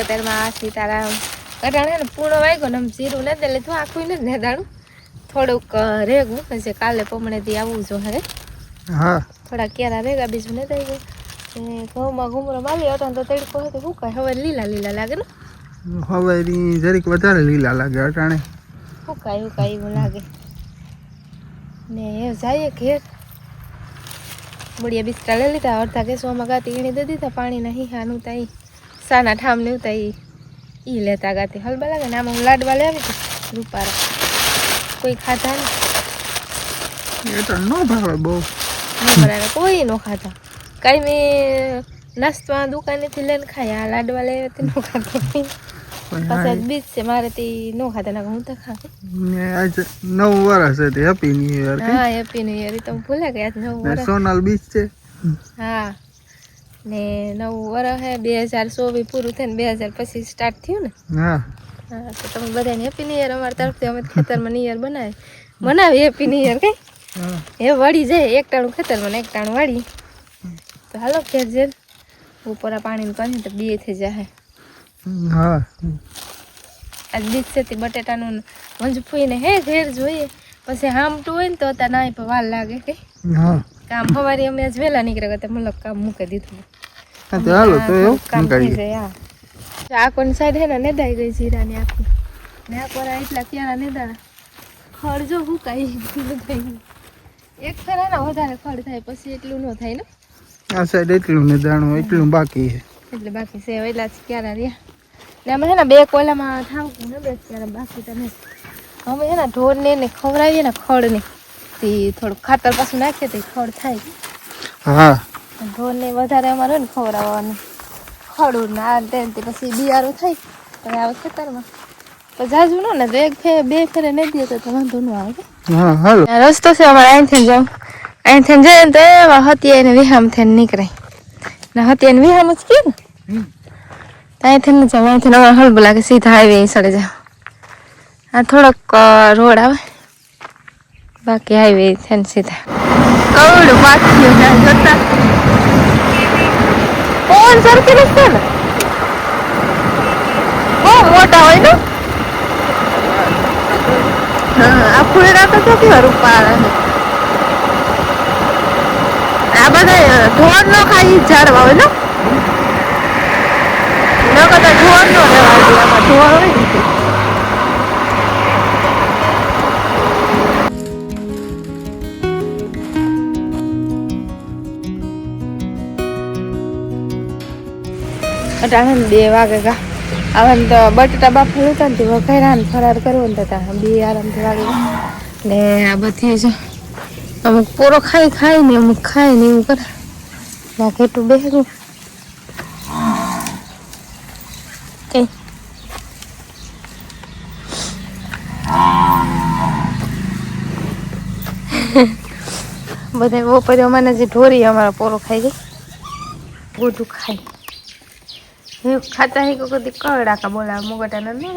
અત્યારમાં આ સીતારામ કટાણે ને પૂર્ણ વાગ્યો ને આમ જીરું નથી એટલે તું આખું નથી નેદાણું થોડુંક રેગું પછી કાલે પમણેથી આવવું જો હવે હા થોડા કેરા રેગા બીજું નથી આવી ગયું ઘઉંમાં ઘૂમરો માલી અટાણ તો તડકો હતો શું કાંઈ હવે લીલા લીલા લાગે ને હવે જરીક વધારે લીલા લાગે અટાણે શું કાંઈ એવું લાગે ને એ જઈએ ઘેર બળિયા બિસ્તરા લઈ લીધા અડધા કેસોમાં ગાતી ઈણી દે દીધા પાણીના હીહાનું તા સાના ઠામ ને ઉતા ઈ લેતા ગાતી હલબા લાગે ને આમાં હું લાડવા લઈ આવી હતી રૂપારા કોઈ ખાધા ને એ તો ન ભાવે બહુ બરાબર કોઈ નો ખાધા કાંઈ મેં નાસ્તા દુકાનેથી લઈને ખાય આ લાડવા લઈ હતી નો ખાધા પાછા બીજ છે મારે તે નો ખાધા ના હું તો ખા આજ 9 વર્ષ છે હેપી ન્યુ યર હા હેપી ન્યુ યર તો ભૂલા ગયા 9 વર્ષ સોનલ બીચ છે હા ને 9 વર્ષ હે 2024 પૂરું થઈને 2025 સ્ટાર્ટ થયું ને હા હા તો તમે બધાને હેપી ન્યુ યર અમારા તરફથી અમે ખેતરમાં ન્યુ યર બનાવી હેપી ન્યુ યર કઈ એ વળી જાય એક ટાણું ખેતરમાં ને એક ટાણું વાળી તો હાલો ઘેર જે બપોરા પાણીનું પાણી તો બે થઈ જાય હા આજ બીજ છે તે બટેટાનું મંજફૂઈને હે ઘેર જોઈએ પછી હામટું હોય ને તો ત્યાં નાય પર વાર લાગે કે હા કામ સવારે અમે આજ વહેલા નીકળ્યા તો મતલબ કામ મૂકી દીધું હાલો તો એવું કામ થઈ જાય હા આ કોની સાઈડ હે ને નેદાઈ ગઈ જીરાની આખી ને આ કોરા એટલા ક્યારા નેદાણા ખડ જો હુકાઈ એક ફેરા ને વધારે ખડ થાય પછી એટલું ન થાય ને આ સાઈડ એટલું ને દાણું એટલું બાકી છે એટલે બાકી છે એટલા જ ક્યારા રહ્યા ને અમે છે ને બે કોલામાં થાવતું ને બે ક્યારે બાકી તો નહીં અમે છે ને ઢોરને ને ખવડાવીએ ને ખડને તે થોડુંક ખાતર પાછું નાખીએ તો ખડ થાય હા ઢોરને વધારે અમારે ને ખવડાવવાનું ખડું ને આ તે પછી બિયારું થાય તો આવે ખેતરમાં તો જાજુ ન ને તો એક ફેર બે ફેરે નહીં દે તો વાંધો ન આવે હા હાલો રસ્તો છે અમારે અહીંથી જાઉં અહીંથી જઈએ ને તો એમાં હતી એને વિહામ થઈને નીકળે ને હતી એને વિહામ જ કે ને અહીંથી ન જાવ અહીંથી અમારે હળવું લાગે સીધા હાઈવે સડે જાવ આ થોડોક રોડ આવે બાકી હાઈવે થઈને સીધા કવડું પાક્યું ના જોતા પવન સરખી નથી ને બહુ મોટા હોય ને હા આ ફૂલડા તો ક્યાંથી વાર ઉપાડે આ બધા ઢોર નો ખાઈ ઝાડવા હોય ને ન કદાચ ઢોર નો રહેવા દે આમાં ઢોર હોય ને અટાણે 2 વાગે ગા હવે તો બટાટા બાફેલ હતા ને તે વઘાર્યા ને ફરાર કરવો ને હતા 2 આરામથી વાગે ને આ બધી છે અમુક પૂરો ખાય ને અમુક ખાય ને એવું કરે ના કેટલું બેસું કઈ બધા બપોરે અમારે જે ઢોરી અમારા પોરો ખાઈ ગઈ ગોઠું ખાય ખાતા હે કોઈ કવડા કા બોલા મોગટાના ને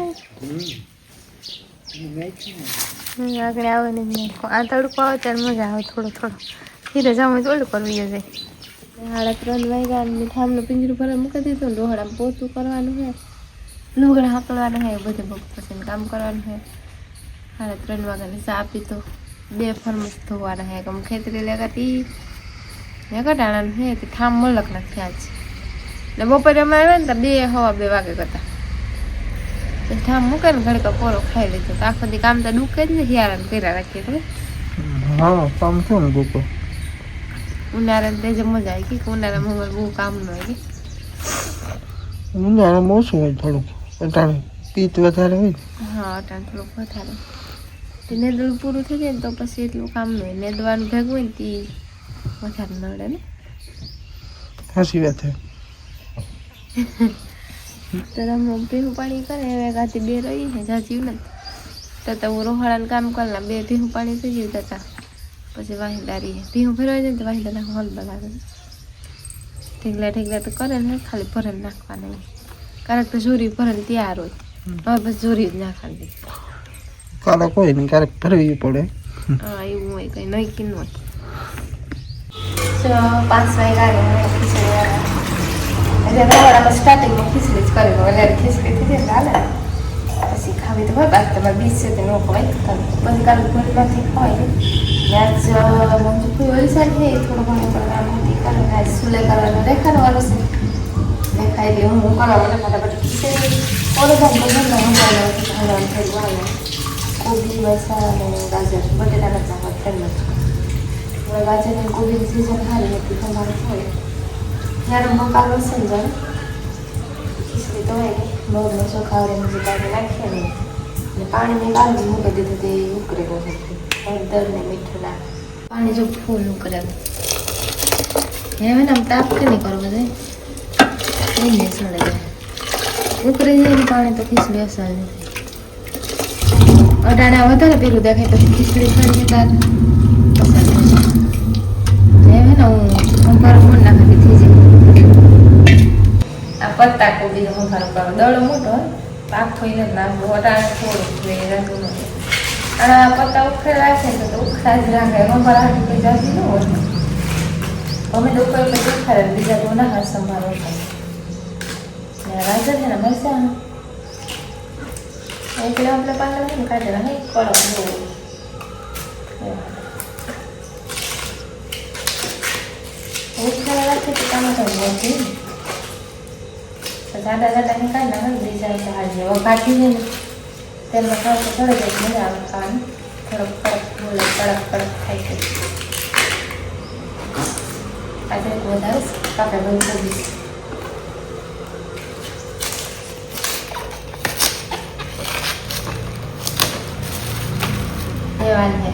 આગળ આવે ને આ તડકો આવે ત્યારે મજા આવે થોડો ધીરે જવું તો ઓલું કરવું જાય 3:30 વાગ્યા મીઠામનું પિંજરું ભરે મૂકી દીધું ડોહળામાં પોતું કરવાનું છે લુગડા હાંકવાનું છે બધું પછી કામ કરવાનું છે 3:30 વાગ્યાની ચા પીતો 2 ફરમુસ ધોવાના છે કે ખેતરી લેગાતી ને કટાણાનું છે તે ઠામ મલક નાખ્યા છે ને બપોરે અમે આવ્યા ને તો 2 વાગે કરતા ઠામ મૂકે ને ઘડકા પોરો ખાઈ લીધો તો આખો દી કામ તો દુખે જ ને હિયારા કર્યા રાખીએ તો હા કામ શું ને ગોપો ઉનાળા તે જ મજા આવી ગઈ ઉનાળામાં બહુ કામ ન હોય ઉનાળામાં ઓછું હોય થોડુંક અટાણે પીત વધારે હોય હા અટાણે થોડુંક વધારે તે નેદડું પૂરું થઈ જાય ને તો પછી એટલું કામ ન હોય નેદવાનું ભેગું હોય ને તે વધારે નડે ને સાચી વાત છે તો અમે ભીહું પાણી કરે હવે ગાતી 2 રહી છે જાજ્યું નથી તો હું રોહાળાનું કામ કરેલા 2 ભીહું પાણી થઈ ગયું હતા પછી વાહીદારી ભીહું ફેરવાઈ જાય ને તો વાહીદાર હોલ બનાવે ઠીકલા તો કરે ને ખાલી ભરણ નાખવાના ક્યારેક તો ઝૂરી ભરણ તૈયાર હોય હવે બસ ઝૂરી જ નાખવાની ક્યારેક હોય ને ક્યારેક ભરવી પડે હા એવું હોય કંઈ નક્કી ન હોય 5 વાગ્યા એટલે રવાડામાં સ્ટાર્ટિંગમાં ખીચડી જ કરી એટલે ખીચડી થઈ જાય હાલે પછી ખાવી તો હોય બાકી તમારે બીજ છે તે ન ખવાય પછી કાલે ભૂલમાંથી ખવાય આજ કોઈ વલસાડ છે થોડો ઘણો પ્રોગ્રામ હતી કાલે આજ સુલે કરવાનો રેખાનો વાળો છે દેખાઈ દે હું કરવા માટે ફટાફટ ખીચડી ઓળખાણ તો ઘરના હલવાનું થઈ ગયું કોબી મરચાં અને ગાજર બટેટાના ચાવલ ફેમસ હવે ગાજર અને કોબીની સિઝન સારી હતી તમારે હોય ત્યારે મકાનો છે ને જાણે ખીચડી તો હોય મગને ચોખાવડીને જે કાઢી નાખીએ ને અને પાણીની બાજુ મૂકી દીધું તે ઉકળેલું હતું હળદર ને મીઠું નાખ પાણી જો ફૂલ ઉકળેલું હવે ને આમ તાપ કે નહીં કરવો જોઈએ એને સડે જાય ઉકળી જાય ને પાણી તો ખીચડી અસર નથી અટાણા વધારે પીરું દેખાય તો ખીચડી ખાઈ તાર અસર થઈ જાય હવે ને હું મારું મન નાખી થઈ જાય આ પત્તા કોબી હું મારું કરો દડો મોટો હોય પાક થઈને જ નાખવું અટાણે થોડું રહેતું નથી અને આ પત્તા ઉખેડ રાખે છે તો ઉખડા જ રાખે અમારા હાથ કોઈ જાતી ન હોય અમે તો ઉપર પછી ઉખાડે બીજા તો ના હાથ સંભાળો થાય ગાજર છે ને મરચાં એટલે આપણે પાકડા ને કાઢે ને કડક બહુ ઉખેડ રાખે તો ટમાટર નથી જાડા જાડા ને કાઢી નાખે બીજા તો હાજી હવે કાઢી જાય ને તેલમાં ખાવ તો ચડે જાય મજા આવે ખાવાની થોડોક કડક બોલે કડક કડક થાય છે આજે વધારે કાપડે બધું કોબી એ વાત છે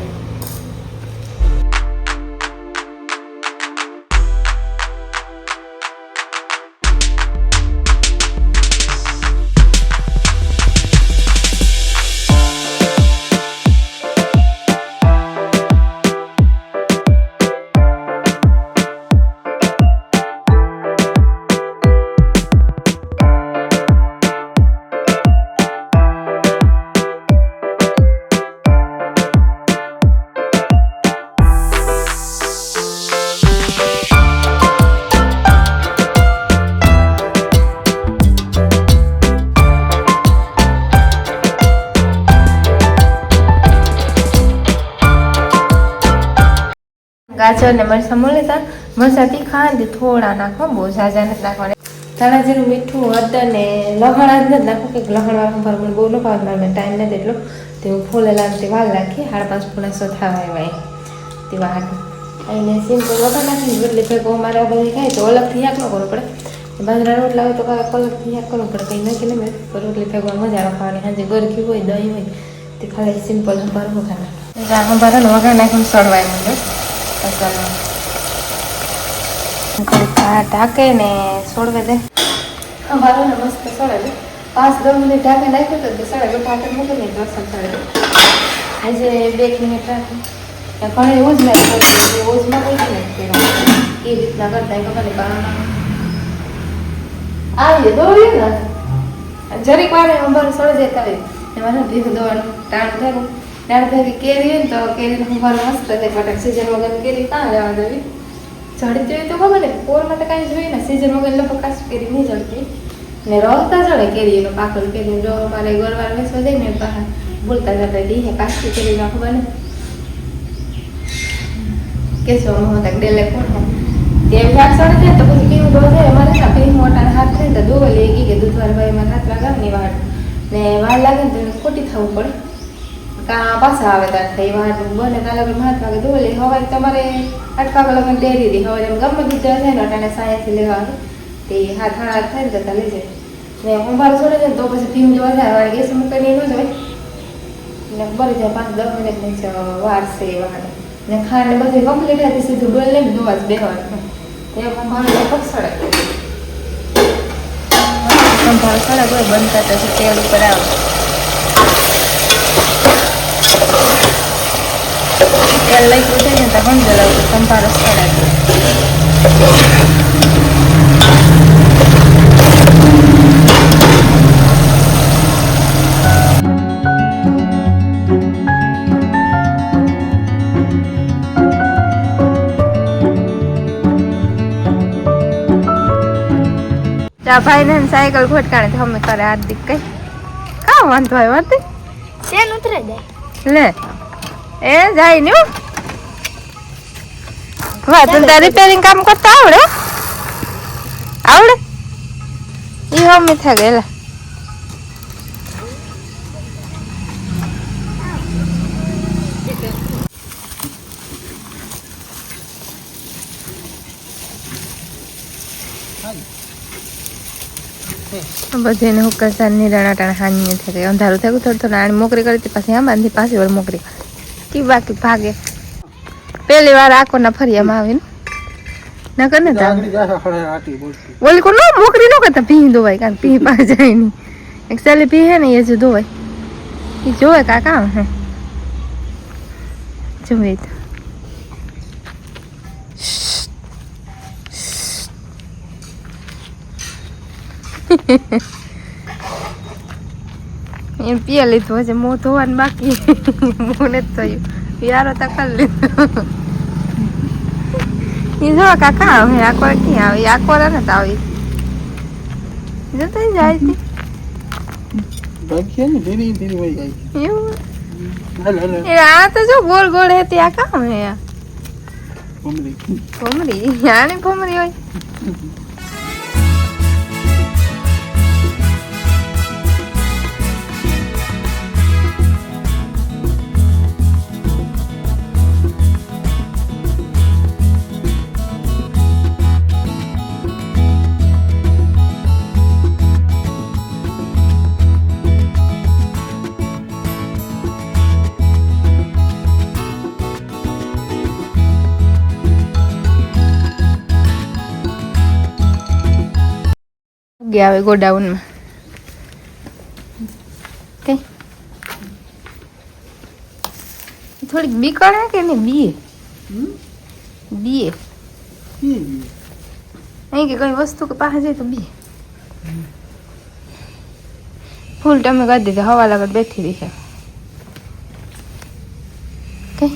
ગાજર ને મરચાં મળે મરચાં તીખા ને થોડા નાખો બહુ ઝાઝા નથી નાખવાના ધાણા જીરું મીઠું હળદર ને લહણ જ નથી નાખો કે લહણ વાળું મને બહુ ન ભાવ મને ટાઈમ નથી એટલો તે હું ફૂલેલા તે વાર રાખી 5:30 પૂણા થવા આવ્યા તે વાર એને સિમ્પલ વગર નાખી એટલે ભેગો મારે બધી ખાય તો અલગથી યાક ન કરવું પડે બાજરા રોટલા હોય તો કાંઈક અલગથી યાક કરવું પડે કંઈ નાખી ને રોટલી ભેગો મજા આવે ખાવાની સાંજે ગરકી હોય દહીં હોય તે ખાલી સિમ્પલ હંભાર વઘાર નાખે હંભાર વઘાર નાખીને સડવાય મને ઢાકે ને છોડવે દે અમારો ને મસ્ત સડે 5-10 મિનિટ ઢાકે નાખ્યું તો તે સડે ઢાકે મૂકી નહીં દર્શન સડે આજે 2 મિનિટ રાખી ઘણી એવું જ નાખ્યું ઓછમાં કોઈ જ નથી એ રીતના કરતા ખબર નહીં આવીએ દોડીએ ને જરીક વારે અમારે સડે જતા હોય એમાં ભીગું દોવાનું ટાણું થયું ત્યારે ભેગી કેરી હોય ને તો કેરીનું હંભાર મસ્ત થાય બટાક સીઝન વગર કેરી કાં લેવા દેવી જડતી હોય તો ખબર ને પોર માટે કાંઈ જોઈએ ને સીઝન વગર લગભગ કાચી કેરી નહીં જડતી ને રળતા જડે કેરીનો પાકલ કેરી જો મારે ગરવાર વેચવા જાય ને બહાર બોલતા જતા દી કાચી કેરી ના ખબર ને કેસો મોટા ડેલે કોણ તે ભાગ સડે છે તો પછી કેવું દો છે અમારે ના પી મોટા હાથ થાય તો દોવા લઈ ગઈ કે દૂધવાર ભાઈ મારા હાથ લાગાવની વાળ ને વાળ લાગે ને તો ખોટી થવું પડે કાં પાછા આવે ત્યાં થઈ વાત બને ત્યાં લગન 7 વાગે ધોલે હવે તમારે 8 વાગે લગન ડેરી દી હવે ગમે દૂધ છે ને અટાણે સાયાથી લેવાનું તે 7-8 થાય ને જતા લઈ જાય ને હંભાર છોડે છે તો પછી ભીમ જોવા જાય વાળે ગેસ મૂકીને ન જાય ને બરી જાય 5-10 મિનિટ નીચે વાર છે વાળે ને ખાંડ ને બધી કમ્પ્લીટ હતી સીધું ડોલ લઈને ધોવા જ બેવાનું તે હંભાર લગભગ સડે હંભાર સડે કોઈ બંધ કરતા છે તેલ ઉપર આવે તેલ લઈ ગયું છે ને તો બંધ જલાવું સંભારો સડાય જા ભાઈ ને સાયકલ ખોટકાણે તો અમે કરે હાર્દિક કઈ કા વાંધો આવ્યો હતી ટ્રેન ઉતરે જાય લે એ જાય ને વાહ તને રિપેરિંગ કામ કરતા આવડે આવડે ઈ અમે થા ગયેલા બધે ને હુકર સાર નિરાણા ટાણા હાની થઈ ગઈ અંધારું થયું થોડું થોડું આણી મોકરી કરી પાછી આમ બાંધી પાછી વળી મોકરી કી બાકી ભાગે પહેલી વાર આકો ના ફરિયામાં આવે ને ના કર ને બોલી કો નો મોકરી નો કરતા ભી દોવાય કારણ ભી પા જાય નહીં એકચ્યુઅલી ભી હે ને એ જો દોવાય એ જોવે કાકા હે જોવે તો એમ પીએ લીધું હશે મોં ધોવાનું બાકી મોં નથી થયું યારો તો કરી લીધું એ જો કાકા આવે આકોર ક્યાં આવે આકોર ને તો આવી જતા જાય છે એવું એ આ તો જો ગોળ ગોળ હતી આ કામ હે ભમરી આની ભમરી હોય ગયા આવે ગોડાઉનમાં કઈ થોડીક બીકળ હે કે નહીં બીએ અહીં કે કઈ વસ્તુ કે પાસે જાય તો બીએ ફૂલ તમે કરી દીધા હવા લાગત બેઠી રહી છે કઈ